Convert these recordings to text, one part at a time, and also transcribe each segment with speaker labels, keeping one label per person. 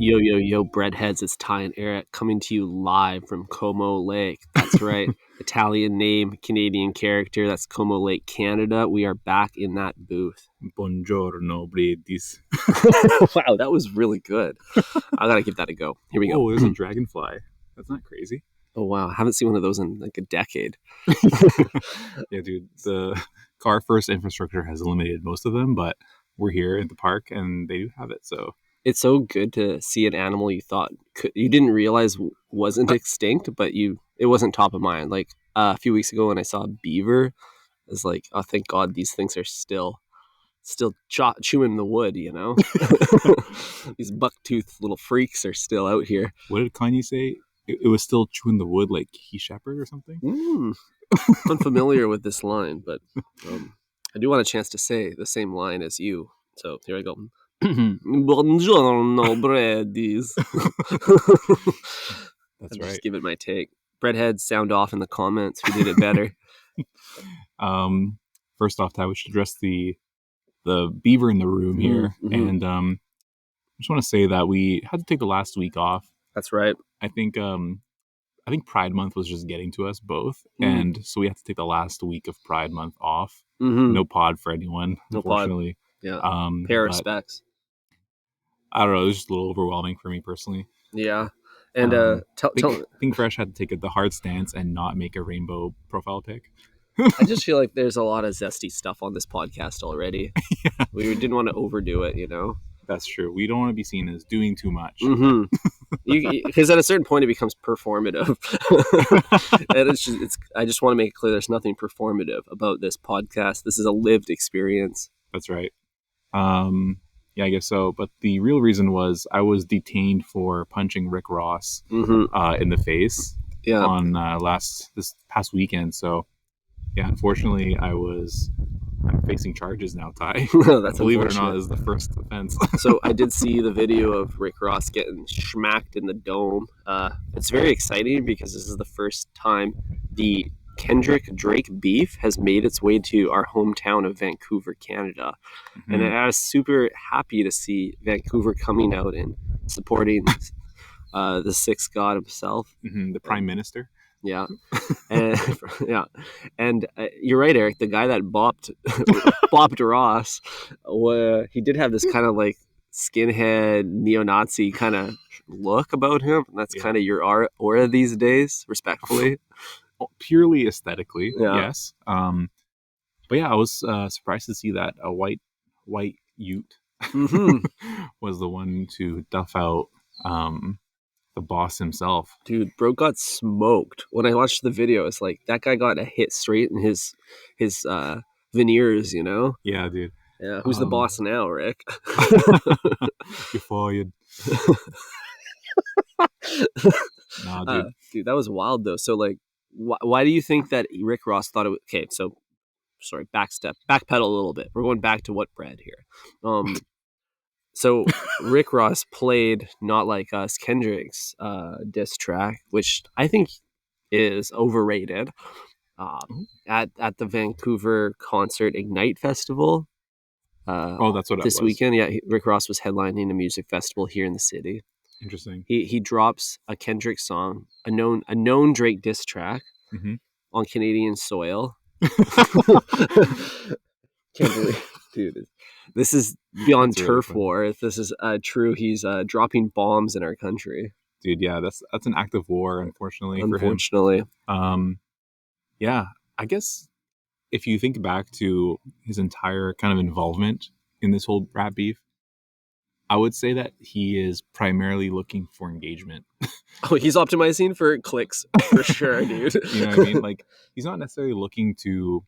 Speaker 1: Yo, yo, yo, breadheads, it's Ty and Eric coming to you live from Como Lake. That's right. Italian name, Canadian character. That's Como Lake, Canada. We are back in that booth.
Speaker 2: Buongiorno, Bredis.
Speaker 1: Wow, that was really good. I gotta give that a go. Here we go.
Speaker 2: Oh, there's a dragonfly. That's not crazy.
Speaker 1: Oh, wow. I haven't seen one of those in like a decade.
Speaker 2: Yeah, dude. The car first infrastructure has eliminated most of them, but we're here at the park and they do have it. So
Speaker 1: It's so good to see an animal you thought you didn't realize wasn't extinct, but it wasn't top of mind. Like a few weeks ago when I saw a beaver, I was like, oh, thank God these things are still chewing the wood, you know? These buck-toothed little freaks are still out here.
Speaker 2: what did Kanye say? It was still chewing the wood like he shepherd or something?
Speaker 1: Unfamiliar with this line, but I do want a chance to say the same line as you. So here I go. Buongiorno, breadies.
Speaker 2: That's
Speaker 1: I'll
Speaker 2: right.
Speaker 1: just give it my take. Breadheads, sound off in the comments who did it better.
Speaker 2: First off, Ty, we should address the beaver in the room here. And I just want to say that we had to take the last week off.
Speaker 1: That's right.
Speaker 2: I think Pride Month was just getting to us both, and so we had to take the last week of Pride Month off. No pod for anyone, unfortunately.
Speaker 1: Pod. Yeah. Pay our respects.
Speaker 2: I don't know. It was just a little overwhelming for me personally.
Speaker 1: Yeah. And
Speaker 2: Think Fresh had to take the hard stance and not make a rainbow profile pic.
Speaker 1: I just feel like there's a lot of zesty stuff on this podcast already. Yeah. We didn't want to overdo it, you know?
Speaker 2: That's true. We don't want to be seen as doing too much.
Speaker 1: Because at a certain point it becomes performative. And I just want to make it clear there's nothing performative about this podcast. This is a lived experience.
Speaker 2: That's right. Yeah, I guess so. But the real reason was I was detained for punching Rick Ross in the face on this past weekend. So yeah, unfortunately I'm facing charges now, Ty.
Speaker 1: That's
Speaker 2: believe it or not, is the first offense.
Speaker 1: So I did see the video of Rick Ross getting schmacked in the dome. It's very exciting because this is the first time the Kendrick-Drake beef has made its way to our hometown of Vancouver, Canada. And I was super happy to see Vancouver coming out and supporting the sixth god himself.
Speaker 2: The Prime Minister.
Speaker 1: Yeah. And and you're right, Eric. The guy that bopped Ross, he did have this kind of like skinhead neo-Nazi kind of look about him. That's kind of your aura these days, respectfully.
Speaker 2: Purely aesthetically, yes. But yeah, I was surprised to see that a white Ute was the one to duff out the boss himself.
Speaker 1: Dude, bro got smoked. When I watched the video, it's like that guy got a hit straight in his veneers, you know?
Speaker 2: Yeah, dude.
Speaker 1: Yeah, who's the boss now, Rick?
Speaker 2: You're fired. Nah, dude.
Speaker 1: Dude, that was wild though. So like, why do you think that Rick Ross thought it was... Okay, so, sorry, backpedal a little bit. We're going back to what bread here. So Rick Ross played Not Like Us, Kendrick's diss track, which I think is overrated, at the Vancouver Concert Ignite Festival.
Speaker 2: That's what
Speaker 1: this weekend. Yeah, Rick Ross was headlining a music festival here in the city.
Speaker 2: Interesting.
Speaker 1: He drops a Kendrick song, a known Drake diss track on Canadian soil. Can't believe, dude. This is beyond turf war. If this is true, he's dropping bombs in our country.
Speaker 2: Dude, yeah, that's an act of war, unfortunately.
Speaker 1: Unfortunately.
Speaker 2: For him. Yeah, I guess if you think back to his entire kind of involvement in this whole rap beef, I would say that he is primarily looking for engagement.
Speaker 1: Oh, he's optimizing for clicks for sure, dude.
Speaker 2: You know what I mean? Like, he's not necessarily looking to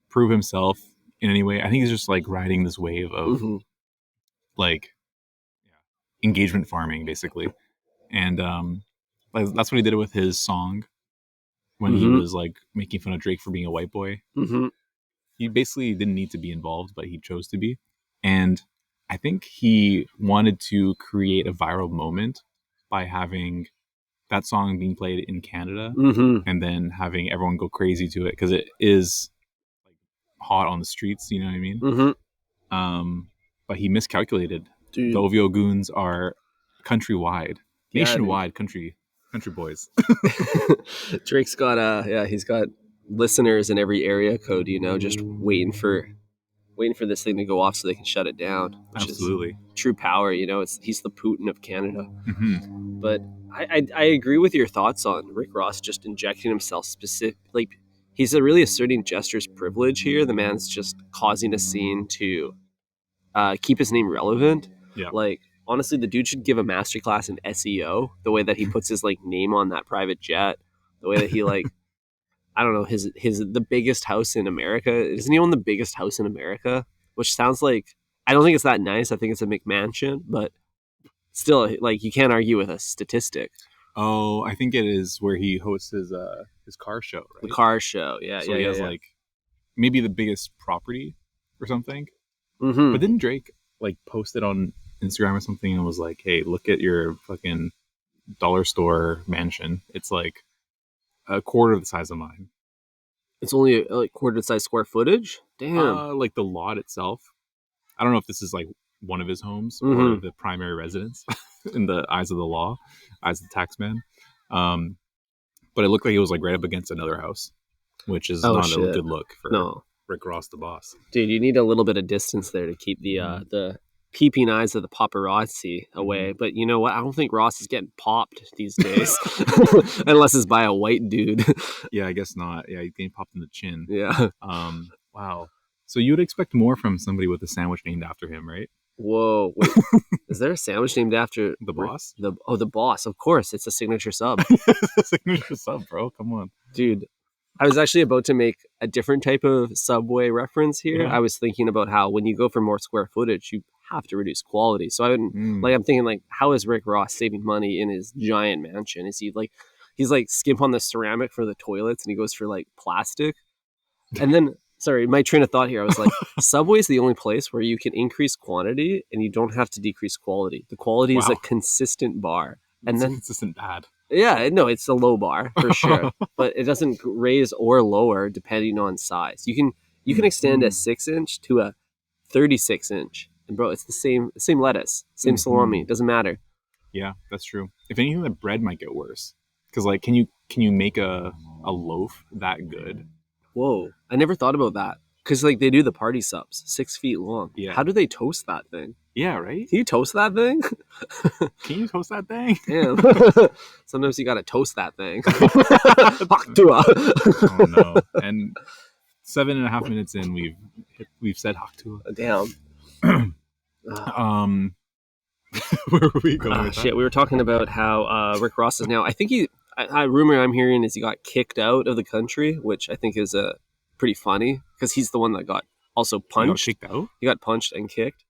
Speaker 2: prove himself in any way. I think he's just like riding this wave of engagement farming, basically. And that's what he did with his song when he was like making fun of Drake for being a white boy. He basically didn't need to be involved, but he chose to be. And I think he wanted to create a viral moment by having that song being played in Canada and then having everyone go crazy to it because it is like hot on the streets, you know what I mean? But he miscalculated. Dude. The OVO goons are countrywide,
Speaker 1: Yeah,
Speaker 2: nationwide country boys.
Speaker 1: Drake's got he's got listeners in every area code, just waiting for this thing to go off so they can shut it down, which
Speaker 2: Absolutely.
Speaker 1: is true power. He's the Putin of Canada.
Speaker 2: Mm-hmm.
Speaker 1: But I agree with your thoughts on Rick Ross just injecting himself specific. Like, he's really asserting Jester's privilege here. The man's just causing a scene to keep his name relevant.
Speaker 2: Yeah.
Speaker 1: Like, honestly, the dude should give a masterclass in SEO. The way that he puts his name on that private jet, the way that he I don't know, his the biggest house in America. Isn't he own the biggest house in America? Which sounds like, I don't think it's that nice. I think it's a McMansion, but still, you can't argue with a statistic.
Speaker 2: Oh, I think it is where he hosts his car show, right?
Speaker 1: The car show, yeah.
Speaker 2: So he has maybe the biggest property or something.
Speaker 1: Mm-hmm.
Speaker 2: But didn't Drake post it on Instagram or something and was like, "Hey, look at your fucking dollar store mansion. It's like a quarter of the size of mine."
Speaker 1: It's only quarter the size square footage. Damn.
Speaker 2: The lot itself. I don't know if this is one of his homes
Speaker 1: Mm-hmm.
Speaker 2: or the primary residence in the eyes of the law, eyes of the tax man. But it looked like it was right up against another house, which is not a good look for Rick Ross, the boss.
Speaker 1: Dude, you need a little bit of distance there to keep the peeping eyes of the paparazzi away. But you know what? I don't think Ross is getting popped these days, unless it's by a white dude.
Speaker 2: Yeah, I guess not. Yeah, he's getting popped in the chin.
Speaker 1: Yeah.
Speaker 2: Wow. So you would expect more from somebody with a sandwich named after him, right?
Speaker 1: Whoa. Wait. Is there a sandwich named after
Speaker 2: the boss?
Speaker 1: The boss. Of course. It's a signature sub.
Speaker 2: Signature sub, bro. Come on.
Speaker 1: Dude, I was actually about to make a different type of Subway reference here. Yeah. I was thinking about how when you go for more square footage, you have to reduce quality. So I'm thinking how is Rick Ross saving money in his giant mansion? Is he he's skimp on the ceramic for the toilets and he goes for plastic? And then, sorry, my train of thought here, I was like, Subway's the only place where you can increase quantity and you don't have to decrease quality. The quality is a consistent bar. And then
Speaker 2: consistent bad.
Speaker 1: Yeah, no, it's a low bar for sure, but it doesn't raise or lower depending on size. You can extend a 6-inch to a 36-inch, and bro, it's the same lettuce, same salami. It doesn't matter.
Speaker 2: Yeah, that's true. If anything, the bread might get worse because can you make a loaf that good?
Speaker 1: Whoa, I never thought about that because they do the party subs 6 feet long.
Speaker 2: Yeah,
Speaker 1: how do they toast that thing?
Speaker 2: Yeah, right?
Speaker 1: Can you toast that thing?
Speaker 2: Can you toast that thing?
Speaker 1: Damn. Sometimes you gotta toast that thing.
Speaker 2: Oh no. And 7.5 minutes in, we've said Haktua.
Speaker 1: Damn.
Speaker 2: Where were we going with that?
Speaker 1: Shit, we were talking about how Rick Ross is now, I think a rumor I'm hearing is he got kicked out of the country, which I think is pretty funny because he's the one that got also punched.
Speaker 2: He got kicked out?
Speaker 1: He got punched and kicked.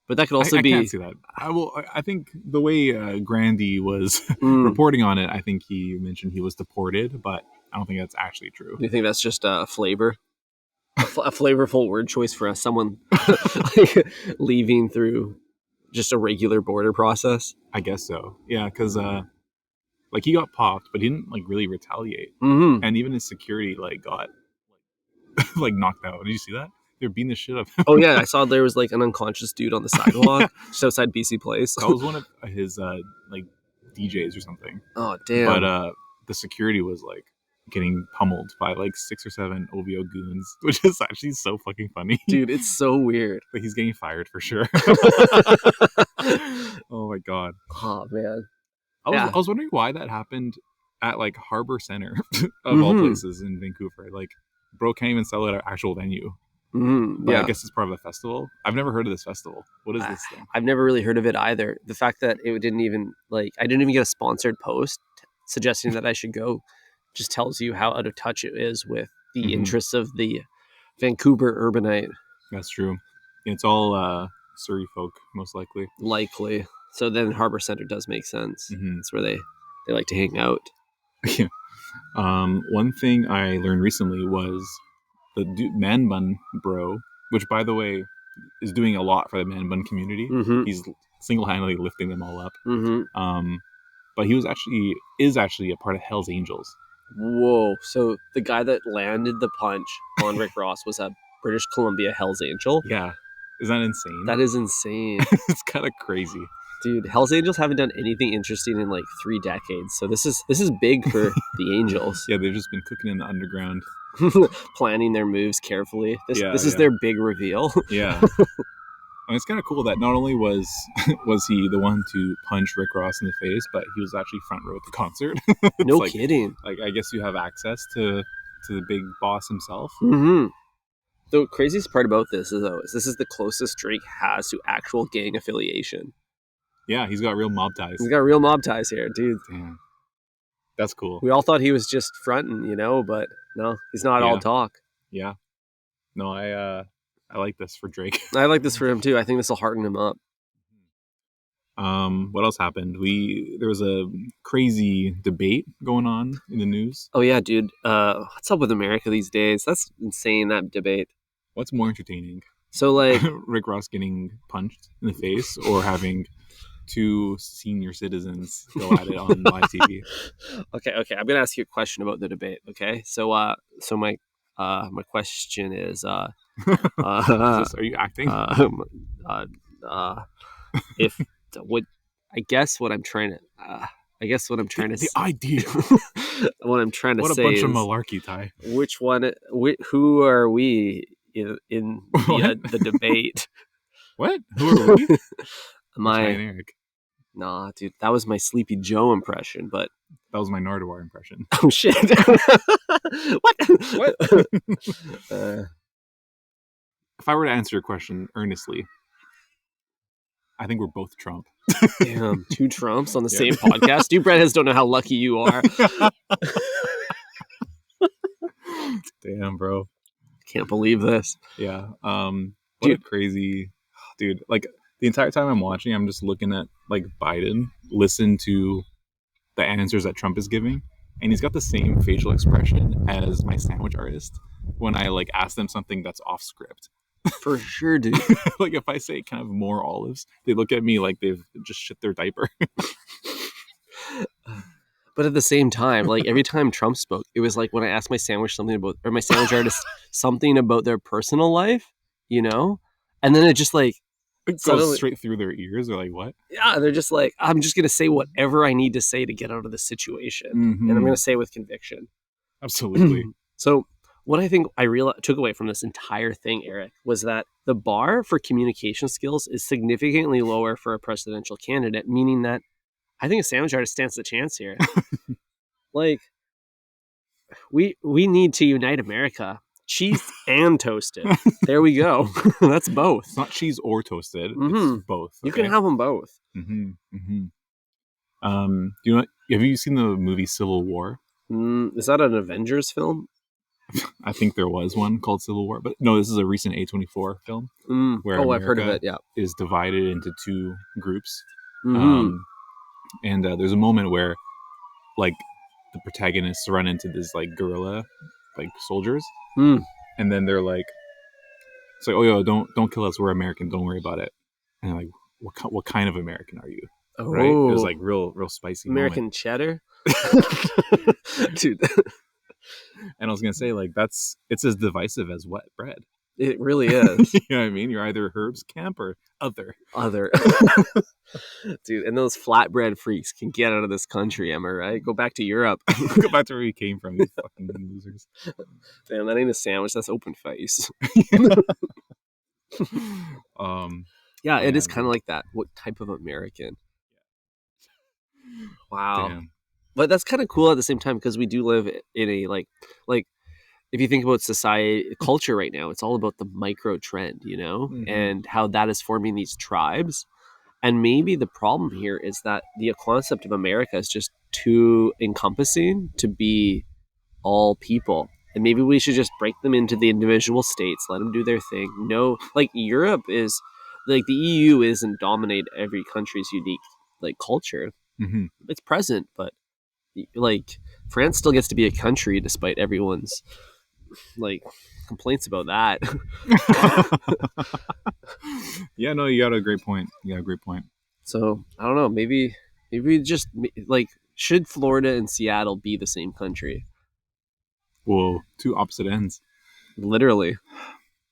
Speaker 1: But that could also be...
Speaker 2: I can't see that. I think the way Grandy was reporting on it, I think he mentioned he was deported, but I don't think that's actually true.
Speaker 1: Do you think that's just a flavor? A flavorful word choice for someone leaving through just a regular border process?
Speaker 2: I guess so. Yeah, because he got popped, but he didn't really retaliate.
Speaker 1: Mm-hmm.
Speaker 2: And even his security got knocked out. Did you see that? They're beating the shit up.
Speaker 1: Oh yeah, I saw there was an unconscious dude on the sidewalk just outside BC Place.
Speaker 2: That was one of his DJs or something.
Speaker 1: Oh damn!
Speaker 2: But the security was getting pummeled by 6 or 7 OVO goons, which is actually so fucking funny.
Speaker 1: Dude, it's so weird.
Speaker 2: But he's getting fired for sure. Oh my god.
Speaker 1: Oh man.
Speaker 2: I was wondering why that happened at Harbor Center of all places in Vancouver. Bro can't even sell it at an actual venue.
Speaker 1: Mm-hmm.
Speaker 2: But I guess it's part of a festival. I've never heard of this festival. What is this thing?
Speaker 1: I've never really heard of it either. The fact that it didn't even I didn't even get a sponsored post suggesting that I should go just tells you how out of touch it is with the interests of the Vancouver urbanite.
Speaker 2: That's true. It's all Surrey folk, most likely.
Speaker 1: Likely. So then Harbor Center does make sense.
Speaker 2: Mm-hmm.
Speaker 1: It's where they like to hang out.
Speaker 2: Yeah. One thing I learned recently was the man bun bro, which by the way is doing a lot for the man bun community.
Speaker 1: Mm-hmm.
Speaker 2: He's single-handedly lifting them all up.
Speaker 1: Mm-hmm.
Speaker 2: But he is actually a part of Hell's Angels.
Speaker 1: Whoa! So the guy that landed the punch on Rick Ross was a British Columbia Hell's Angel.
Speaker 2: Yeah, is that insane?
Speaker 1: That is insane.
Speaker 2: It's kind of crazy.
Speaker 1: Dude, Hell's Angels haven't done anything interesting in like 3 decades, so this is big for the Angels.
Speaker 2: Yeah, they've just been cooking in the underground,
Speaker 1: planning their moves carefully. This is
Speaker 2: Yeah.
Speaker 1: their big reveal.
Speaker 2: Yeah. I mean, it's kind of cool that not only was he the one to punch Rick Ross in the face, but he was actually front row at the concert.
Speaker 1: No kidding.
Speaker 2: Like, I guess you have access to the big boss himself.
Speaker 1: Mm-hmm. The craziest part about this is this is the closest Drake has to actual gang affiliation.
Speaker 2: Yeah, he's got real mob ties.
Speaker 1: He's got real mob ties here, dude.
Speaker 2: Damn. That's cool.
Speaker 1: We all thought he was just fronting, but no, he's not all talk.
Speaker 2: Yeah. No, I like this for Drake.
Speaker 1: I like this for him too. I think this will hearten him up.
Speaker 2: What else happened? There was a crazy debate going on in the news.
Speaker 1: Oh yeah, dude. What's up with America these days? That's insane, that debate.
Speaker 2: What's more entertaining?
Speaker 1: So like
Speaker 2: Rick Ross getting punched in the face or having 2 senior citizens go at it on live TV?
Speaker 1: Okay. I'm gonna ask you a question about the debate. Okay, so my question is,
Speaker 2: Are you acting?
Speaker 1: If what I guess what I'm trying to
Speaker 2: the idea.
Speaker 1: what I'm trying to
Speaker 2: what
Speaker 1: say
Speaker 2: a bunch
Speaker 1: is,
Speaker 2: of malarkey, Ty.
Speaker 1: Which one? Who are we in the debate?
Speaker 2: What? Who are we?
Speaker 1: Ty
Speaker 2: and Eric.
Speaker 1: Nah, dude, that was my Sleepy Joe impression, but
Speaker 2: that was my Nardwuar impression.
Speaker 1: Oh shit! What?
Speaker 2: If I were to answer your question earnestly, I think we're both Trump.
Speaker 1: Damn, 2 Trumps on the same podcast. You Breadheads don't know how lucky you are.
Speaker 2: Damn, bro.
Speaker 1: Can't believe this.
Speaker 2: Yeah. What a crazy dude. Like, the entire time I'm watching, I'm just looking at like Biden listen to the answers that Trump is giving, and he's got the same facial expression as my sandwich artist when I like ask them something that's off script.
Speaker 1: For sure, dude.
Speaker 2: Like, if I say kind of more olives, they look at me like they've just shit their diaper.
Speaker 1: But at the same time, like every time Trump spoke, it was like when I asked my sandwich artist something about their personal life, and then it just like
Speaker 2: it goes straight through their ears. They're like, what?
Speaker 1: Yeah, they're just like, I'm just gonna say whatever I need to say to get out of the situation, and I'm gonna say with conviction.
Speaker 2: Absolutely.
Speaker 1: So what I think I took away from this entire thing, Eric, was that the bar for communication skills is significantly lower for a presidential candidate, meaning that I think a sandwich artist stands a chance here. Like, we need to unite America. Cheese and toasted. There we go. That's both.
Speaker 2: It's not cheese or toasted. It's both.
Speaker 1: Okay? You can have them both.
Speaker 2: Have you seen the movie Civil War?
Speaker 1: Is that an Avengers film?
Speaker 2: I think there was one called Civil War, but no, this is a recent A24 film where America
Speaker 1: I've heard of it. Yeah,
Speaker 2: is divided into 2 groups, and there's a moment where, like, the protagonists run into this like guerrilla, like soldiers, and then they're like, "It's like, oh yo, don't kill us. We're American. Don't worry about it." And they're like, what kind of American are you?
Speaker 1: Oh.
Speaker 2: Right? It was like real spicy.
Speaker 1: American
Speaker 2: moment.
Speaker 1: cheddar, dude.
Speaker 2: And I was gonna say, like, it's as divisive as wet bread.
Speaker 1: It really is.
Speaker 2: You know what I mean? You're either Herb's camp or other.
Speaker 1: Dude, and those flatbread freaks can get out of this country, am I right? Go back to Europe.
Speaker 2: Go back to where you came from, you fucking losers.
Speaker 1: Damn, that ain't a sandwich, that's open face. Yeah, it is kind of like that. What type of American? Wow.
Speaker 2: Damn.
Speaker 1: But that's kind of cool at the same time, because we do live in a like if you think about society, culture right now, it's all about the micro trend, and how that is forming these tribes. And maybe the problem here is that the concept of America is just too encompassing to be all people. And maybe we should just break them into the individual states, let them do their thing. No, like Europe is, like the EU isn't dominate every country's unique like culture. It's present, but like France still gets to be a country despite everyone's like complaints about that.
Speaker 2: Yeah, no, you got a great point.
Speaker 1: So I don't know, maybe just like, should Florida and Seattle be the same country?
Speaker 2: Whoa, 2 opposite ends.
Speaker 1: Literally.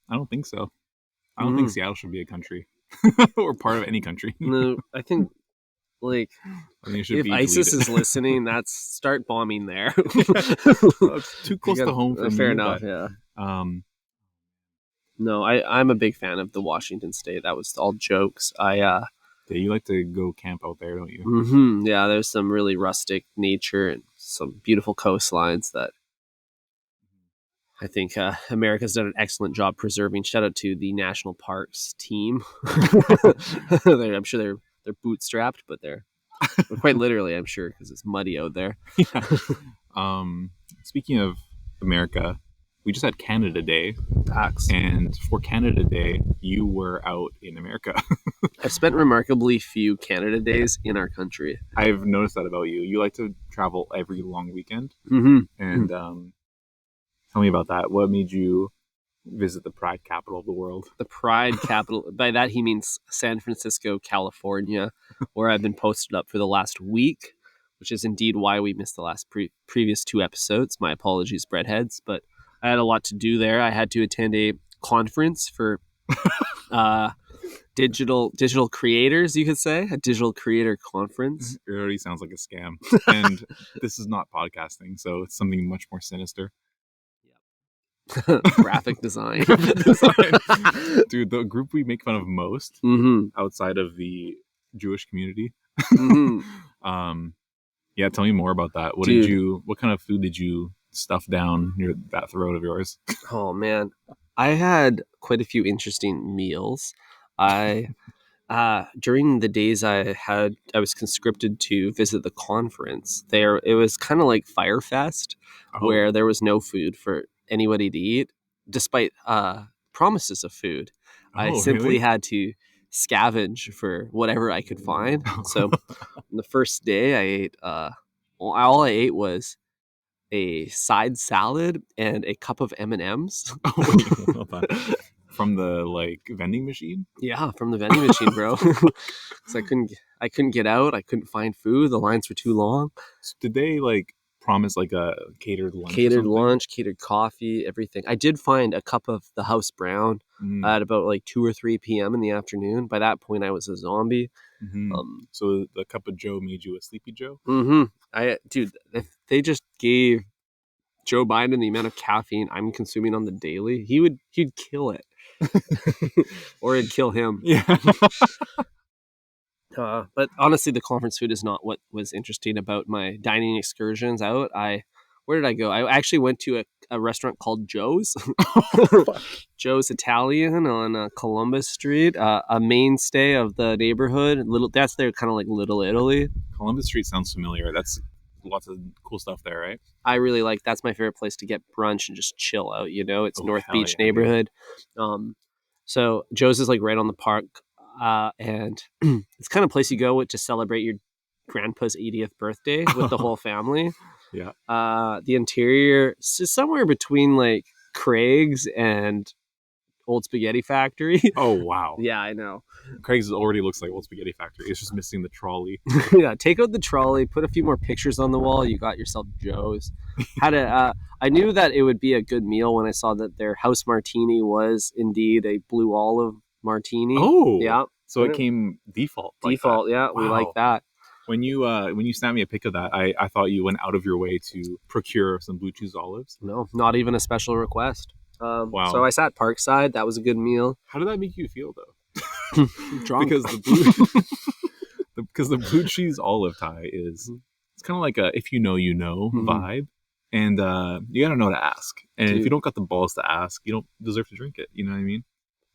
Speaker 2: I don't think so. I don't think Seattle should be a country. or part of any country.
Speaker 1: No, I think like
Speaker 2: I think it should
Speaker 1: if
Speaker 2: be
Speaker 1: ISIS
Speaker 2: deleted.
Speaker 1: is listening, that's start bombing there.
Speaker 2: Well, it's too close to home for
Speaker 1: fair
Speaker 2: me.
Speaker 1: enough.
Speaker 2: But,
Speaker 1: Yeah.
Speaker 2: um,
Speaker 1: No, I'm a big fan of the Washington State. That was all jokes.
Speaker 2: yeah, you like to go camp out there, don't you?
Speaker 1: Yeah, there's some really rustic nature and some beautiful coastlines that I think America's done an excellent job preserving. Shout out to the national parks team. I'm sure they're bootstrapped, but they're quite literally, I'm sure, because it's muddy out there.
Speaker 2: Yeah. Speaking of America, we just had Canada Day,
Speaker 1: Facts.
Speaker 2: and for Canada Day, you were out in America.
Speaker 1: I've spent remarkably few Canada days in our country.
Speaker 2: I've noticed that about you. You like to travel every long weekend, and tell me about that. What made you visit the pride capital of the world?
Speaker 1: The pride capital. By that, he means San Francisco, California, where I've been posted up for the last week, which is indeed why we missed the last previous 2 episodes. My apologies, breadheads, but I had a lot to do there. I had to attend a conference for digital creators, you could say, a digital creator conference.
Speaker 2: It already sounds like a scam. And this is not podcasting, so it's something much more sinister.
Speaker 1: Graphic design.
Speaker 2: Dude, the group we make fun of most outside of the Jewish community. Yeah, tell me more about that. What kind of food did you stuff down that throat of yours?
Speaker 1: Oh man, I had quite a few interesting meals. I during the days I was conscripted to visit the conference. It was kind of like Firefest, where there was no food for anybody to eat, despite promises of food. I simply had to scavenge for whatever I could find. So, on the first day, I ate. All I ate was a side salad and a cup of M&Ms.
Speaker 2: From the vending machine?
Speaker 1: Yeah, from the vending machine, bro. Because I couldn't get out. I couldn't find food. The lines were too long.
Speaker 2: So did they promise a catered lunch?
Speaker 1: Catered lunch, catered coffee, everything. I did find a cup of the house brown at about 2 or 3 p.m. in the afternoon. By that point, I was a zombie.
Speaker 2: So the cup of Joe made you a sleepy Joe?
Speaker 1: Dude, if they just gave Joe Biden the amount of caffeine I'm consuming on the daily, he'd kill it. Or it'd kill him.
Speaker 2: Yeah.
Speaker 1: But honestly, the conference food is not what was interesting about my dining excursions out. Where did I go? I actually went to a restaurant called Joe's. Joe's Italian on Columbus Street, a mainstay of the neighborhood. That's their kind of like Little Italy.
Speaker 2: Columbus Street sounds familiar. That's lots of cool stuff there, right?
Speaker 1: I really that's my favorite place to get brunch and just chill out. It's North Beach
Speaker 2: yeah,
Speaker 1: neighborhood. So Joe's is right on the park. And it's kind of place you go to celebrate your grandpa's 80th birthday with the whole family.
Speaker 2: Yeah.
Speaker 1: The interior is somewhere between Craig's and Old Spaghetti Factory.
Speaker 2: Oh, wow.
Speaker 1: Yeah, I know.
Speaker 2: Craig's already looks like Old Spaghetti Factory. It's just missing the trolley.
Speaker 1: Yeah, take out the trolley, put a few more pictures on the wall. You got yourself Joe's. I knew that it would be a good meal when I saw that their house martini was indeed a blue olive martini.
Speaker 2: Oh,
Speaker 1: yeah.
Speaker 2: So it came default.
Speaker 1: Default, yeah. Wow. We like that.
Speaker 2: When you snapped me a pic of that, I thought you went out of your way to procure some blue cheese olives.
Speaker 1: No, not even a special request.
Speaker 2: Wow.
Speaker 1: So I sat Parkside. That was a good meal.
Speaker 2: How did that make you feel, though?
Speaker 1: Drunk.
Speaker 2: Because the blue cheese olive tie it's kind of like a if you know vibe, and you gotta know to ask. And if you don't got the balls to ask, you don't deserve to drink it. You know what I mean?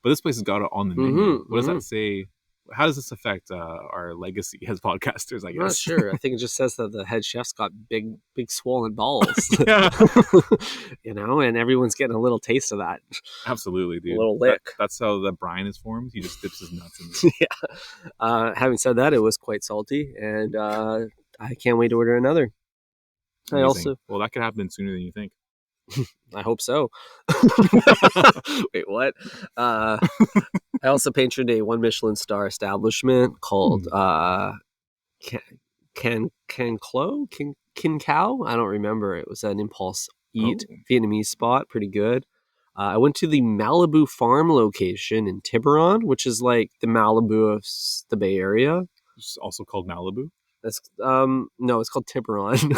Speaker 2: But this place has got it on the menu. What does that say? How does this affect our legacy as podcasters, I guess?
Speaker 1: I'm not sure. I think it just says that the head chef's got big swollen balls.
Speaker 2: Yeah.
Speaker 1: And everyone's getting a little taste of that.
Speaker 2: Absolutely, dude.
Speaker 1: A little lick.
Speaker 2: That's how the brine is formed. He just dips his nuts in it.
Speaker 1: Yeah. Having said that, it was quite salty, and I can't wait to order another.
Speaker 2: Amazing. Well, that could happen sooner than you think.
Speaker 1: I hope so. Wait, what? I also patroned a 1 Michelin star establishment called Kin Cao. I don't remember. It was an impulse eat Vietnamese spot, pretty good. I went to the Malibu Farm location in Tiburon, which is like the Malibu of the Bay Area.
Speaker 2: It's also called Malibu.
Speaker 1: That's no, it's called Tiburon.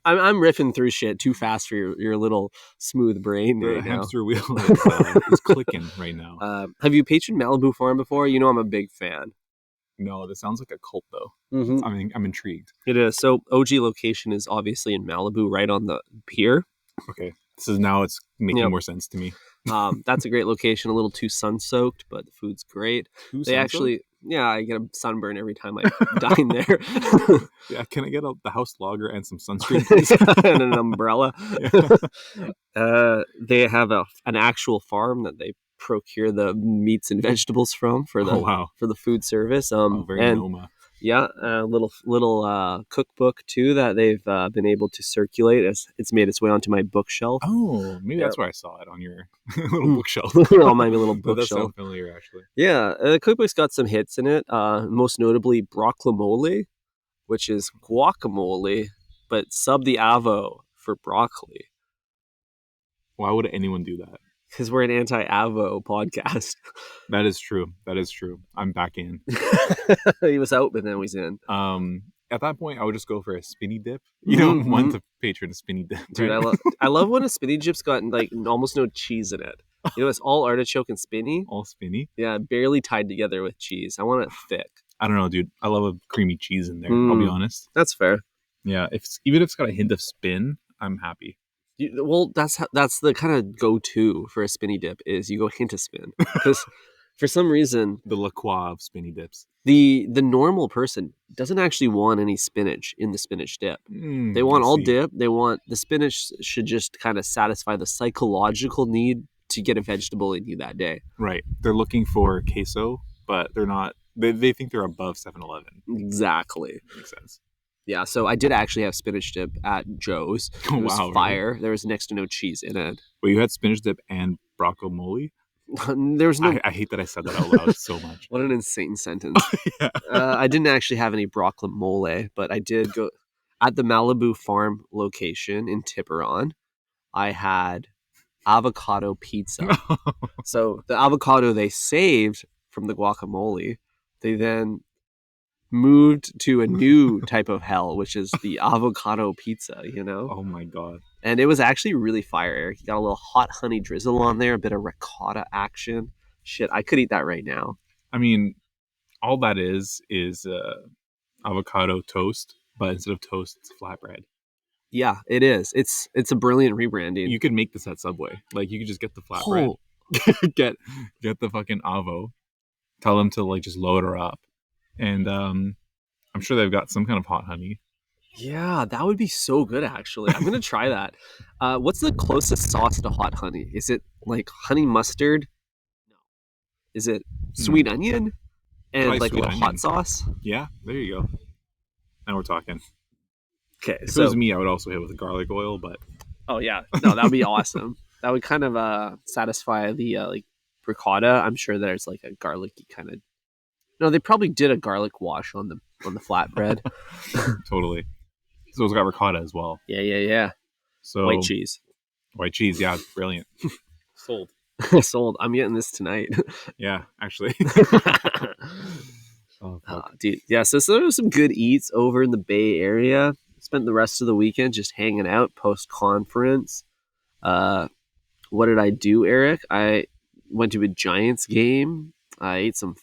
Speaker 1: I'm riffing through shit too fast for your little smooth brain
Speaker 2: The
Speaker 1: right now.
Speaker 2: hamster wheel is clicking right now.
Speaker 1: Have you patroned Malibu Farm before? You know I'm a big fan.
Speaker 2: No, this sounds like a cult though.
Speaker 1: Mm-hmm.
Speaker 2: I mean, I'm intrigued.
Speaker 1: It is. So OG location is obviously in Malibu, right on the pier.
Speaker 2: Okay, it's making more sense to me.
Speaker 1: That's a great location. A little too sun-soaked, but the food's great. I get a sunburn every time I dine there.
Speaker 2: Yeah, can I get the house lager and some sunscreen, please?
Speaker 1: And an umbrella. They have an actual farm that they procure the meats and vegetables from for the food service.
Speaker 2: Very Noma.
Speaker 1: Yeah, a little cookbook too that they've been able to circulate as it's made its way onto my bookshelf.
Speaker 2: Oh, maybe that's where I saw it on your little bookshelf.
Speaker 1: On my little bookshelf.
Speaker 2: That does sound familiar, actually.
Speaker 1: Yeah, the cookbook's got some hits in it. Most notably, broccolomole, which is guacamole, but sub the avo for broccoli.
Speaker 2: Why would anyone do that?
Speaker 1: Because we're an anti-avo podcast.
Speaker 2: That is true. I'm back in.
Speaker 1: He was out, but then he's in.
Speaker 2: At that point, I would just go for a spinny dip. You don't want to patron a spinny dip,
Speaker 1: dude.
Speaker 2: Right?
Speaker 1: I love when a spinny dip's got like almost no cheese in it. You know, it's all artichoke and spinny.
Speaker 2: All spinny.
Speaker 1: Yeah, barely tied together with cheese. I want it thick.
Speaker 2: I don't know, dude. I love a creamy cheese in there. I'll be honest.
Speaker 1: That's fair.
Speaker 2: Yeah, even if it's got a hint of spin, I'm happy.
Speaker 1: Well, that's the kind of go-to for a spinny dip is you go hint of spin because for some reason
Speaker 2: the La Croix of spinny dips.
Speaker 1: The normal person doesn't actually want any spinach in the spinach dip. They want all dip. They want the spinach should just kind of satisfy the psychological need to get a vegetable in you that day.
Speaker 2: Right. They're looking for queso, but they're not. They think they're above 7-Eleven.
Speaker 1: Exactly.
Speaker 2: Makes sense.
Speaker 1: Yeah, so I did actually have spinach dip at Joe's. It was fire. Really? There was next to no cheese in it.
Speaker 2: Well, you had spinach dip and broccolomole?
Speaker 1: There was no.
Speaker 2: I hate that I said that out loud so much.
Speaker 1: What an insane sentence. Yeah. I didn't actually have any broccolomole, but I did go at the Malibu Farm location in Tiburon. I had avocado pizza. So the avocado they saved from the guacamole, they then moved to a new type of hell, which is the avocado pizza, you know?
Speaker 2: Oh my God.
Speaker 1: And it was actually really fire, Eric. You got a little hot honey drizzle on there, a bit of ricotta action. Shit, I could eat that right now.
Speaker 2: I mean, all that is avocado toast, but instead of toast, it's flatbread.
Speaker 1: Yeah, it is. It's a brilliant rebranding.
Speaker 2: You could make this at Subway. Like, you could just get the flatbread. get the fucking avo. Tell them to, like, just load her up. And I'm sure they've got some kind of hot honey.
Speaker 1: Yeah, that would be so good, actually. I'm going to try that. What's the closest sauce to hot honey? Is it like honey mustard? No. Is it sweet onion? And like a hot sauce?
Speaker 2: Yeah, there you go. Now we're talking.
Speaker 1: Okay,
Speaker 2: if it was me, I would also hit with garlic oil, but...
Speaker 1: Oh, yeah. No, that would be awesome. That would kind of satisfy the like ricotta. I'm sure there's like a garlicky kind of... No, they probably did a garlic wash on the flatbread.
Speaker 2: Totally. So it's got ricotta as well.
Speaker 1: Yeah. So white cheese,
Speaker 2: yeah, brilliant. Sold.
Speaker 1: Sold. I'm getting this tonight.
Speaker 2: Yeah, actually.
Speaker 1: Dude. Yeah, so there was some good eats over in the Bay Area. Spent the rest of the weekend just hanging out post-conference. What did I do, Eric? I went to a Giants game. I ate some...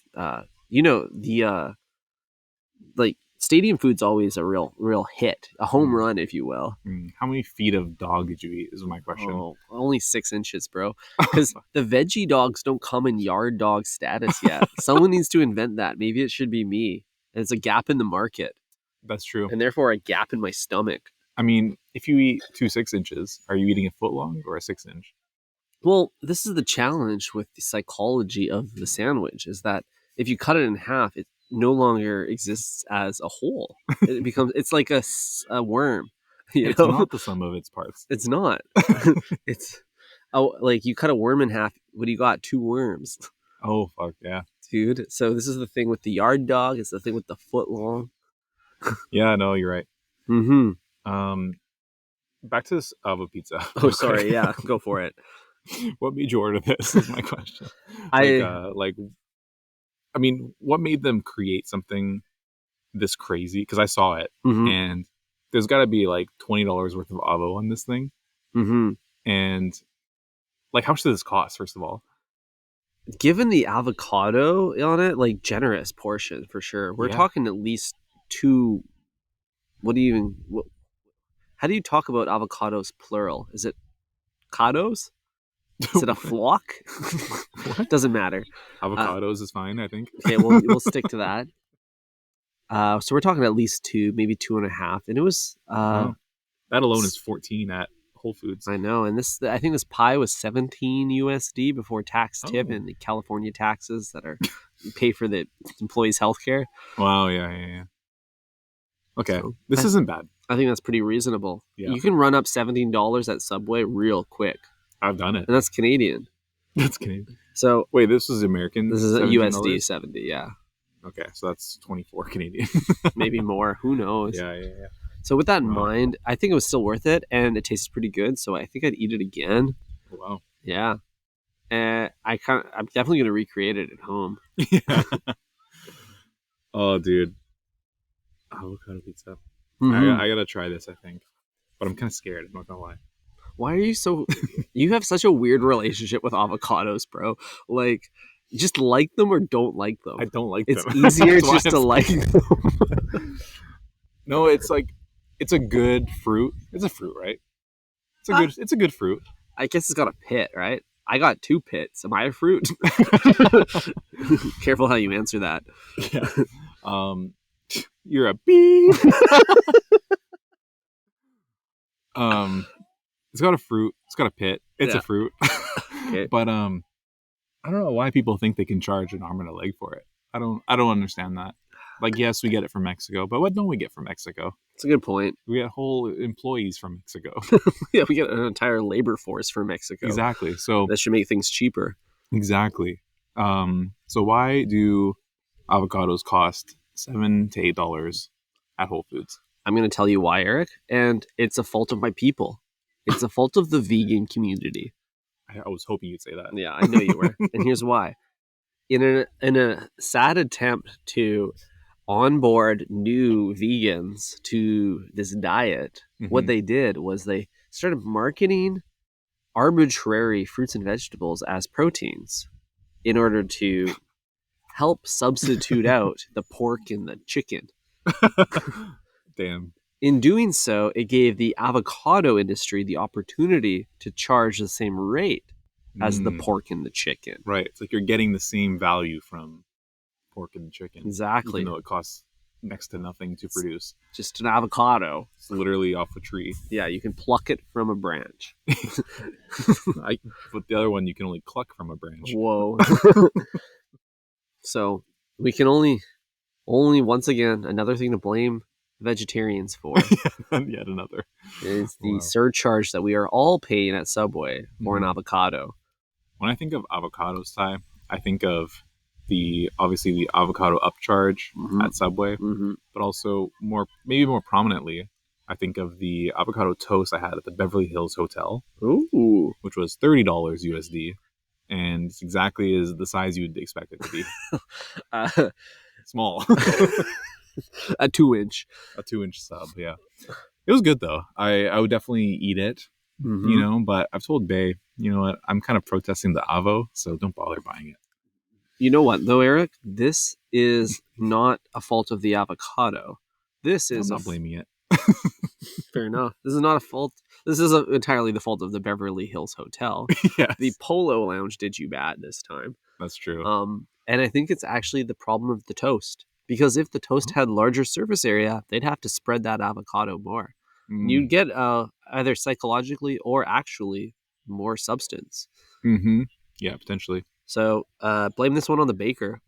Speaker 1: like stadium food's always a real hit, a home run, if you will.
Speaker 2: How many feet of dog did you eat is my question.
Speaker 1: Oh, only 6 inches, bro. Because the veggie dogs don't come in yard dog status yet. Someone needs to invent that. Maybe it should be me. It's a gap in the market.
Speaker 2: That's true.
Speaker 1: And therefore a gap in my stomach.
Speaker 2: I mean, if you eat 2 6 inches, are you eating a foot long or a 6 inch?
Speaker 1: Well, this is the challenge with the psychology of the sandwich, is that if you cut it in half, it no longer exists as a whole. It's like a worm.
Speaker 2: It's not the sum of its parts.
Speaker 1: It's not. It's like you cut a worm in half. What do you got? 2 worms.
Speaker 2: Oh, fuck, yeah.
Speaker 1: Dude, so this is the thing with the yard dog. It's the thing with the foot long.
Speaker 2: Yeah, no, you're right.
Speaker 1: Mm-hmm.
Speaker 2: Back to this avo pizza.
Speaker 1: Oh, sorry. Yeah, go for it.
Speaker 2: What made you order this? Is my question.
Speaker 1: I
Speaker 2: I mean, what made them create something this crazy? Because I saw it,
Speaker 1: mm-hmm,
Speaker 2: and there's got to be like $20 worth of avo on this thing,
Speaker 1: mm-hmm.
Speaker 2: and like, how much does this cost? First of all,
Speaker 1: Given the avocado on it, like generous portion for sure. We're
Speaker 2: Yeah.
Speaker 1: talking at least 2. What do you even? How do you talk about avocados plural? Is it cados? Is it a flock?
Speaker 2: What?
Speaker 1: Doesn't matter.
Speaker 2: Avocados is fine, I think.
Speaker 1: Okay, we'll stick to that. So we're talking at least 2, maybe 2.5, and it was.
Speaker 2: Wow. That alone is 14 at Whole Foods.
Speaker 1: I know, and I think this pie was 17 USD before tax tip and the California taxes that are pay for the employees' healthcare.
Speaker 2: Wow, yeah. Okay,
Speaker 1: So,
Speaker 2: this isn't bad.
Speaker 1: I think that's pretty reasonable.
Speaker 2: Yeah.
Speaker 1: You can run up $17 at Subway real quick.
Speaker 2: I've done it.
Speaker 1: And that's Canadian.
Speaker 2: That's Canadian.
Speaker 1: So
Speaker 2: wait, this is American?
Speaker 1: This is a
Speaker 2: $17?
Speaker 1: USD 70, yeah.
Speaker 2: Okay, so that's 24 Canadian.
Speaker 1: Maybe more. Who knows?
Speaker 2: Yeah.
Speaker 1: So with that in mind, I think it was still worth it, and it tastes pretty good. So I think I'd eat it again.
Speaker 2: Wow.
Speaker 1: Yeah. And I'm definitely going to recreate it at home.
Speaker 2: Yeah. Oh, dude. Avocado pizza.
Speaker 1: Mm-hmm.
Speaker 2: I gotta try this, I think. But I'm kind of scared, I'm not gonna lie.
Speaker 1: Why are you so... You have such a weird relationship with avocados, bro. Like, just like them or don't like them.
Speaker 2: I don't like
Speaker 1: it's
Speaker 2: them.
Speaker 1: It's easier just to like them.
Speaker 2: No, it's like, it's a good fruit. It's a fruit, right? It's a good fruit.
Speaker 1: I guess it's got a pit, right? I got 2 pits. Am I a fruit? Careful how you answer that.
Speaker 2: Yeah. You're a bee. It's got a fruit. It's got a pit. It's a fruit.
Speaker 1: Okay.
Speaker 2: But I don't know why people think they can charge an arm and a leg for it. I don't understand that. Like, yes, we get it from Mexico, but what don't we get from Mexico?
Speaker 1: That's a good point.
Speaker 2: We get whole employees from Mexico.
Speaker 1: Yeah, we get an entire labor force from Mexico.
Speaker 2: Exactly. So
Speaker 1: that should make things cheaper.
Speaker 2: Exactly. So why do avocados cost $7 to $8 at Whole Foods?
Speaker 1: I'm going to tell you why, Eric, and it's a fault of my people. It's a fault of the vegan community.
Speaker 2: I was hoping you'd say that.
Speaker 1: Yeah, I know you were. And here's why. In a sad attempt to onboard new vegans to this diet, what they did was they started marketing arbitrary fruits and vegetables as proteins in order to help substitute out the pork and the chicken.
Speaker 2: Damn.
Speaker 1: In doing so, it gave the avocado industry the opportunity to charge the same rate as the pork and the chicken.
Speaker 2: Right. It's like you're getting the same value from pork and chicken.
Speaker 1: Exactly.
Speaker 2: Even though it costs next to nothing to produce.
Speaker 1: Just an avocado.
Speaker 2: It's literally off a tree.
Speaker 1: Yeah, you can pluck it from a branch.
Speaker 2: But the other one you can only cluck from a branch.
Speaker 1: Whoa. So we can only once again, another thing to blame vegetarians for.
Speaker 2: Yet another.
Speaker 1: Is the surcharge that we are all paying at Subway for an avocado.
Speaker 2: When I think of avocados, Ty, I think of obviously the avocado upcharge at Subway, but also maybe more prominently, I think of the avocado toast I had at the Beverly Hills Hotel, which was $30 USD, and it's exactly as the size you'd expect it to be. Small.
Speaker 1: A 2-inch.
Speaker 2: A 2-inch sub, yeah. It was good though. I would definitely eat it, but I've told Bae, you know what, I'm kind of protesting the avo, so don't bother buying it.
Speaker 1: You know what, though, Eric? This is not a fault of the avocado. This is
Speaker 2: I'm not blaming it.
Speaker 1: Fair enough. This is not a fault. This is entirely the fault of the Beverly Hills Hotel.
Speaker 2: Yes.
Speaker 1: The Polo Lounge did you bad this time.
Speaker 2: That's true.
Speaker 1: And I think it's actually the problem of the toast. Because if the toast had larger surface area, they'd have to spread that avocado more. You'd get either psychologically or actually more substance.
Speaker 2: Yeah, potentially.
Speaker 1: So blame this one on the baker.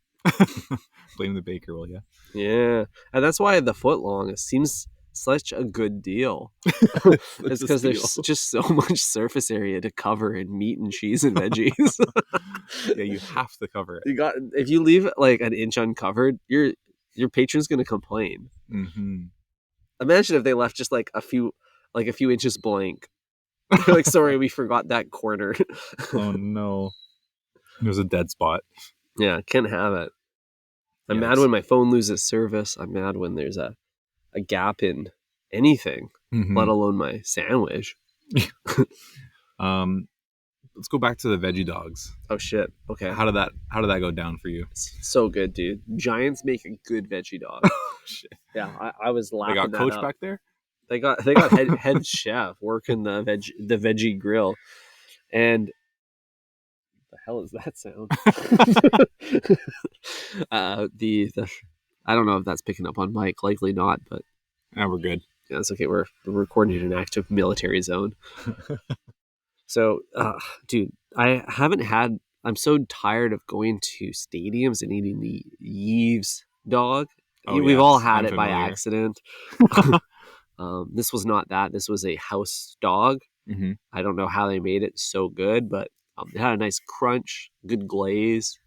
Speaker 2: Blame the baker, will ya?
Speaker 1: Yeah. And that's why the footlong seems such a good deal. It's because there's just so much surface area to cover in meat and cheese and veggies.
Speaker 2: Yeah, you have to cover it.
Speaker 1: If you leave it like an inch uncovered, your patron's gonna complain. Imagine if they left just like a few inches blank. They're like, sorry, we forgot that corner.
Speaker 2: Oh no, there's a dead spot.
Speaker 1: Yeah, can't have it. I'm mad
Speaker 2: Yikes.
Speaker 1: when my phone loses service. I'm mad when there's a gap in anything, let alone my sandwich.
Speaker 2: Let's go back to the veggie dogs.
Speaker 1: Oh shit. Okay.
Speaker 2: How did that go down for you?
Speaker 1: It's so good, dude. Giants make a good veggie dog.
Speaker 2: Oh shit.
Speaker 1: Yeah, I was
Speaker 2: They
Speaker 1: laughing.
Speaker 2: got
Speaker 1: that
Speaker 2: Coach
Speaker 1: up.
Speaker 2: back there?
Speaker 1: They got head chef working the veggie grill. And the hell is that sound? The I don't know if that's picking up on mic, likely not, but
Speaker 2: Yeah, we're good.
Speaker 1: yeah, it's okay. We're recording in an active military zone. So, dude, I'm so tired of going to stadiums and eating the Yves dog.
Speaker 2: Oh,
Speaker 1: We've
Speaker 2: yes,
Speaker 1: all had
Speaker 2: I'm
Speaker 1: it by
Speaker 2: familiar.
Speaker 1: accident. This was not that. This was a house dog.
Speaker 2: Mm-hmm.
Speaker 1: I don't know how they made it so good, but it had a nice crunch, good glaze,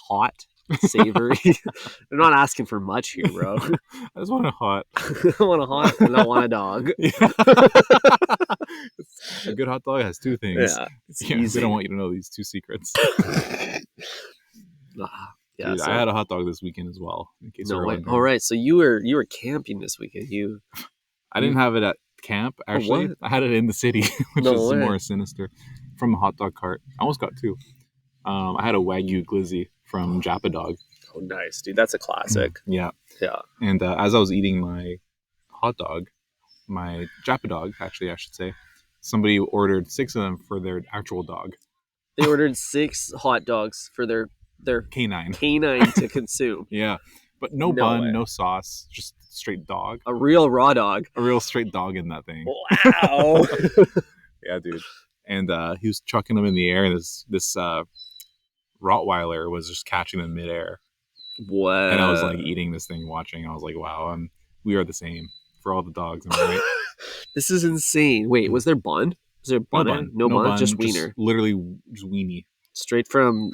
Speaker 1: hot, savory. They're not asking for much here, bro.
Speaker 2: I just want a hot.
Speaker 1: I want a hot and I want a dog.
Speaker 2: A good hot dog has two things.
Speaker 1: Yeah, it's
Speaker 2: Yeah,
Speaker 1: easy.
Speaker 2: we don't want you to know these two secrets.
Speaker 1: Yeah,
Speaker 2: Dude,
Speaker 1: so,
Speaker 2: I had a hot dog this weekend as well. In case
Speaker 1: no
Speaker 2: you're
Speaker 1: way.
Speaker 2: wondering.
Speaker 1: All right, so you were camping this weekend.
Speaker 2: I didn't have it at camp. Actually,
Speaker 1: what?
Speaker 2: I had it in the city, which
Speaker 1: No
Speaker 2: is
Speaker 1: way.
Speaker 2: more sinister. From a hot dog cart. I almost got two. I had a Wagyu glizzy from Japa Dog.
Speaker 1: Oh, nice, dude. That's a classic.
Speaker 2: Yeah.
Speaker 1: Yeah.
Speaker 2: And as I was eating my hot dog, my Japa Dog, actually, I should say, somebody ordered 6 of them for their actual dog.
Speaker 1: They ordered 6 hot dogs for their
Speaker 2: Canine
Speaker 1: to consume.
Speaker 2: Yeah, but no
Speaker 1: No
Speaker 2: bun,
Speaker 1: way.
Speaker 2: no sauce, just straight dog.
Speaker 1: A real raw dog.
Speaker 2: A real straight dog in that thing.
Speaker 1: Wow.
Speaker 2: Yeah, dude. And he was chucking them in the air, and this Rottweiler was just catching them midair.
Speaker 1: What?
Speaker 2: And I was like eating this thing, watching. I was like, wow, we are the same for all the dogs. Am I right?
Speaker 1: This is insane. Wait, was there bun? Was there bun? No bun, just wiener.
Speaker 2: Literally just weenie.
Speaker 1: Straight from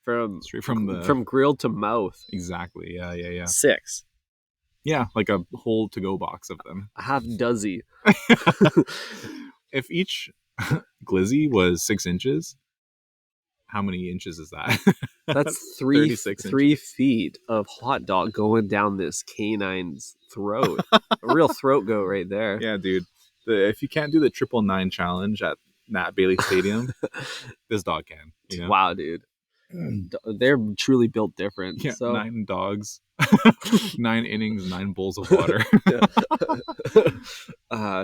Speaker 2: Straight
Speaker 1: from grill to mouth.
Speaker 2: Exactly. Yeah.
Speaker 1: 6.
Speaker 2: Yeah, like a whole to-go box of them.
Speaker 1: A half dozen.
Speaker 2: If each glizzy was 6 inches, how many inches is that?
Speaker 1: That's
Speaker 2: 36
Speaker 1: 3 feet of hot dog going down this canine's throat. A real throat goat right there.
Speaker 2: Yeah, dude. If you can't do the 999 challenge at Nat Bailey Stadium, this dog can. You know?
Speaker 1: Wow, dude. They're truly built different.
Speaker 2: Yeah,
Speaker 1: so.
Speaker 2: 9 dogs, 9 innings, 9 bowls of water.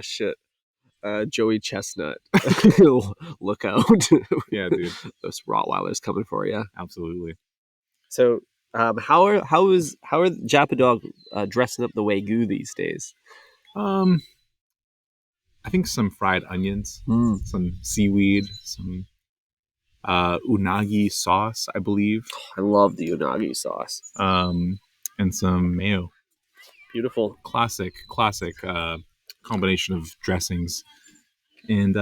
Speaker 1: Shit. Joey Chestnut. Look out.
Speaker 2: Yeah, dude.
Speaker 1: Those Rottweilers coming for you.
Speaker 2: Absolutely.
Speaker 1: So, how are Japa Dog dressing up the Wagyu these days?
Speaker 2: I think some fried onions, some seaweed, some unagi sauce, I believe.
Speaker 1: I love the unagi sauce.
Speaker 2: And some mayo.
Speaker 1: Beautiful.
Speaker 2: Classic combination of dressings. And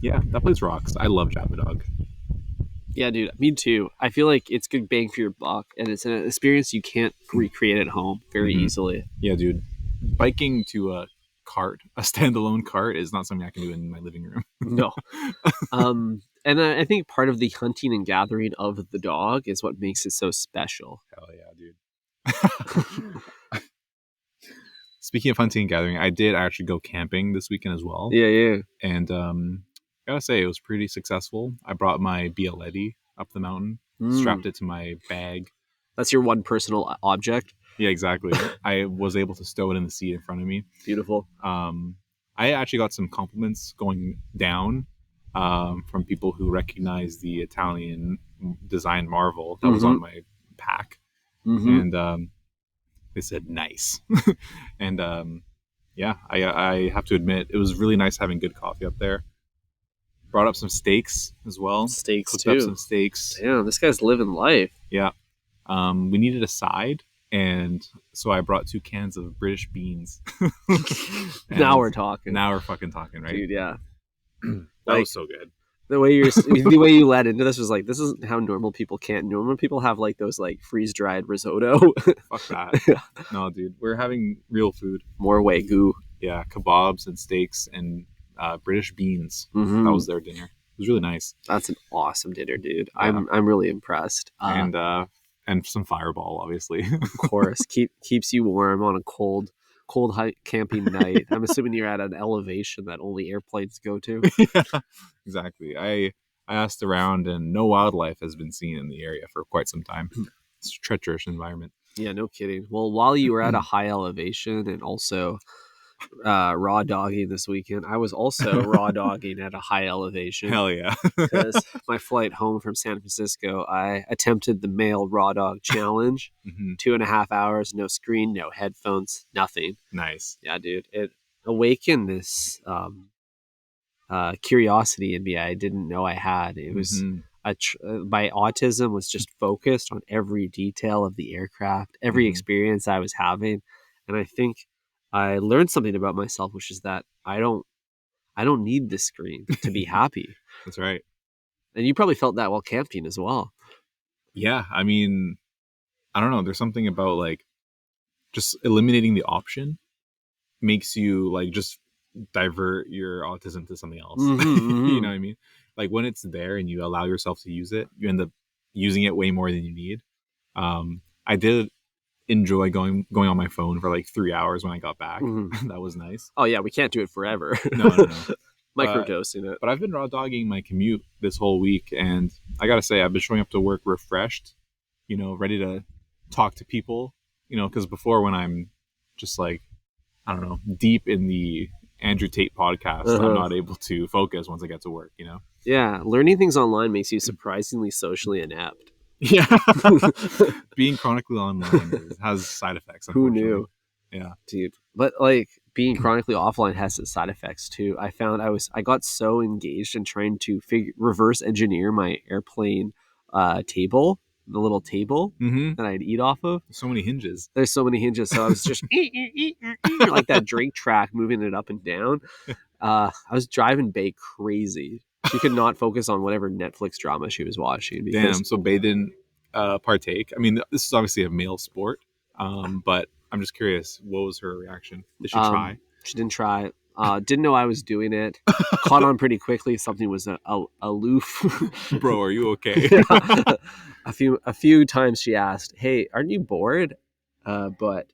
Speaker 2: yeah, that place rocks. I love Japa Dog.
Speaker 1: Yeah, dude, me too. I feel like it's good bang for your buck, and it's an experience you can't recreate at home very easily.
Speaker 2: Yeah, dude. Biking to a standalone cart, is not something I can do in my living room.
Speaker 1: No. And I think part of the hunting and gathering of the dog is what makes it so special.
Speaker 2: Hell yeah, dude. Speaking of hunting and gathering, I did actually go camping this weekend as well.
Speaker 1: Yeah.
Speaker 2: And I gotta say, it was pretty successful. I brought my Bialetti up the mountain, strapped it to my bag.
Speaker 1: That's your one personal object?
Speaker 2: Yeah, exactly. I was able to stow it in the seat in front of me.
Speaker 1: Beautiful.
Speaker 2: I actually got some compliments going down from people who recognized the Italian design marvel that was on my pack. And they said nice. And yeah, I have to admit, it was really nice having good coffee up there. Brought up some steaks as well.
Speaker 1: Cooked
Speaker 2: up some steaks.
Speaker 1: Damn, this guy's living life.
Speaker 2: Yeah. We needed a side, and so I brought 2 cans of British beans.
Speaker 1: Now we're talking.
Speaker 2: Now we're fucking talking, right?
Speaker 1: Dude, yeah.
Speaker 2: That was so good.
Speaker 1: The way you led into this was like, this isn't how normal people can. Normal people have like those like freeze dried risotto.
Speaker 2: Fuck that.
Speaker 1: Yeah.
Speaker 2: No, dude, we're having real food.
Speaker 1: More wagyu.
Speaker 2: Yeah, kebabs and steaks and British beans.
Speaker 1: Mm-hmm.
Speaker 2: That was their dinner. It was really nice.
Speaker 1: That's an awesome dinner, dude.
Speaker 2: Yeah.
Speaker 1: I'm really impressed.
Speaker 2: And some Fireball, obviously.
Speaker 1: Of course, keeps you warm on a cold camping night. I'm assuming you're at an elevation that only airplanes go to.
Speaker 2: Yeah, exactly. I asked around, and no wildlife has been seen in the area for quite some time. It's a treacherous environment.
Speaker 1: Yeah, no kidding. Well, while you were at a high elevation and also raw dogging this weekend, I was also raw dogging at a high elevation.
Speaker 2: Hell yeah.
Speaker 1: Because my flight home from San Francisco, I attempted the male raw dog challenge. 2.5 hours, no screen, no headphones, nothing.
Speaker 2: Nice.
Speaker 1: Yeah, dude. It awakened this curiosity in me I didn't know I had. It was my autism was just focused on every detail of the aircraft, every experience I was having. And I think I learned something about myself, which is that I don't need this screen to be happy.
Speaker 2: That's right.
Speaker 1: And you probably felt that while camping as well.
Speaker 2: Yeah, I mean, I don't know. There's something about like just eliminating the option makes you like just divert your autism to something else. You know what I mean? Like when it's there and you allow yourself to use it, you end up using it way more than you need. I did enjoy going on my phone for like 3 hours when I got back. That was nice.
Speaker 1: Oh yeah, we can't do it forever.
Speaker 2: No.
Speaker 1: Microdosing it.
Speaker 2: But I've been raw dogging my commute this whole week, and I gotta say I've been showing up to work refreshed, ready to talk to people, because before when I'm just like, I don't know, deep in the Andrew Tate podcast, I'm not able to focus once I get to work,
Speaker 1: Yeah, learning things online makes you surprisingly socially inept.
Speaker 2: Yeah. Being chronically online has side effects.
Speaker 1: Who knew?
Speaker 2: Yeah.
Speaker 1: Dude. But like being chronically offline has its side effects too. I found I got so engaged in trying to reverse engineer my airplane table, the little table that I'd eat off of.
Speaker 2: So many hinges.
Speaker 1: There's so many hinges. So I was just like that Drake track, moving it up and down. I was driving Bae crazy. She could not focus on whatever Netflix drama she was watching.
Speaker 2: Damn, so Bae didn't partake. I mean, this is obviously a male sport, but I'm just curious, what was her reaction? Did she try?
Speaker 1: She didn't try. Didn't know I was doing it. Caught on pretty quickly. Something was aloof.
Speaker 2: Bro, are you okay?
Speaker 1: Yeah. A few times she asked, "Hey, aren't you bored?" But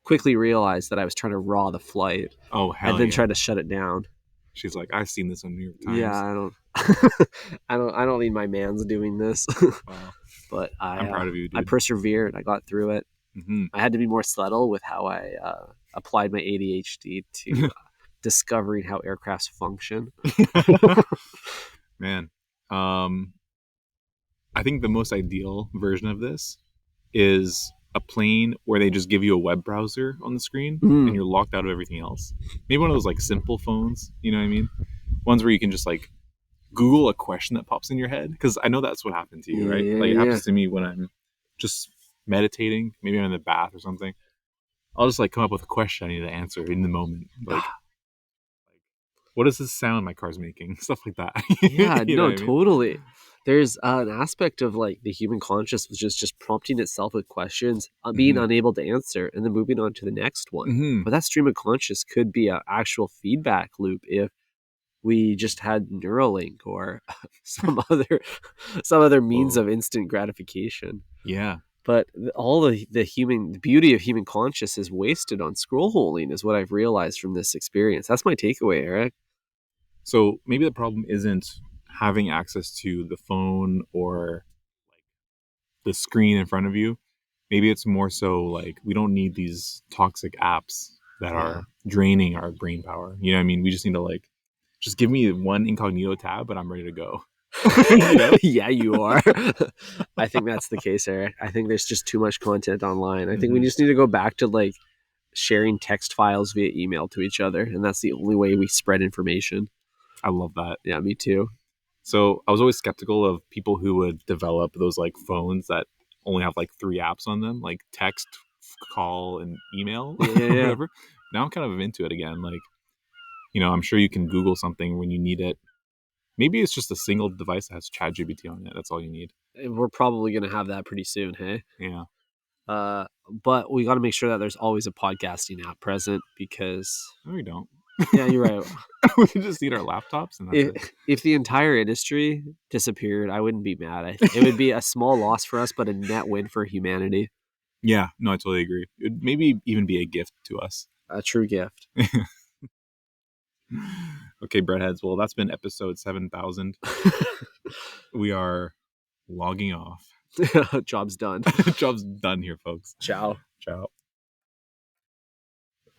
Speaker 1: quickly realized that I was trying to raw the flight.
Speaker 2: Oh, hell
Speaker 1: and then tried to shut it down.
Speaker 2: She's like, I've seen this on New York Times.
Speaker 1: Yeah, I don't need my man's doing this.
Speaker 2: Wow.
Speaker 1: But
Speaker 2: I'm proud of you, dude.
Speaker 1: I persevered. I got through it. I had to be more subtle with how I applied my ADHD to discovering how aircrafts function.
Speaker 2: Man, I think the most ideal version of this is a plane where they just give you a web browser on the screen and you're locked out of everything else. Maybe one of those like simple phones, you know what I mean? Ones where you can just like Google a question that pops in your head, because I know that's what happened to you, right? Like it happens to me when I'm just meditating, maybe I'm in the bath or something. I'll just like come up with a question I need to answer in the moment, like what does this sound my car's making? Stuff like that.
Speaker 1: Yeah,
Speaker 2: You know
Speaker 1: no,
Speaker 2: what I mean?
Speaker 1: totally. There's an aspect of like the human conscious, which is just prompting itself with questions, being unable to answer, and then moving on to the next one. But that stream of conscious could be an actual feedback loop if we just had Neuralink or some other means of instant gratification.
Speaker 2: Yeah.
Speaker 1: But all the beauty of human conscious is wasted on scroll holing, is what I've realized from this experience. That's my takeaway, Eric.
Speaker 2: So maybe the problem isn't having access to the phone or like the screen in front of you. Maybe it's more so like we don't need these toxic apps that are draining our brain power. You know what I mean? We just need to like, just give me one incognito tab and I'm ready to go.
Speaker 1: You know? Yeah, you are. I think that's the case, Eric. I think there's just too much content online. I think we just need to go back to like sharing text files via email to each other, and that's the only way we spread information.
Speaker 2: I love that.
Speaker 1: Yeah, me too.
Speaker 2: So I was always skeptical of people who would develop those like phones that only have like 3 apps on them, like text, call, and email, or whatever. Now I'm kind of into it again. Like, I'm sure you can Google something when you need it Maybe it's just a single device that has ChatGPT on it. That's all you need.
Speaker 1: We're probably going to have that pretty soon, hey?
Speaker 2: Yeah.
Speaker 1: But we got to make sure that there's always a podcasting app present because...
Speaker 2: No, we don't.
Speaker 1: Yeah, you're right.
Speaker 2: We just need our laptops and that's it.
Speaker 1: If the entire industry disappeared, I wouldn't be mad. It would be a small loss for us, but a net win for humanity.
Speaker 2: Yeah, no, I totally agree. It'd maybe even be a gift to us.
Speaker 1: A true gift.
Speaker 2: Okay, breadheads. Well, that's been episode 7,000. We are logging off.
Speaker 1: Job's done.
Speaker 2: Job's done here, folks.
Speaker 1: Ciao.
Speaker 2: Ciao.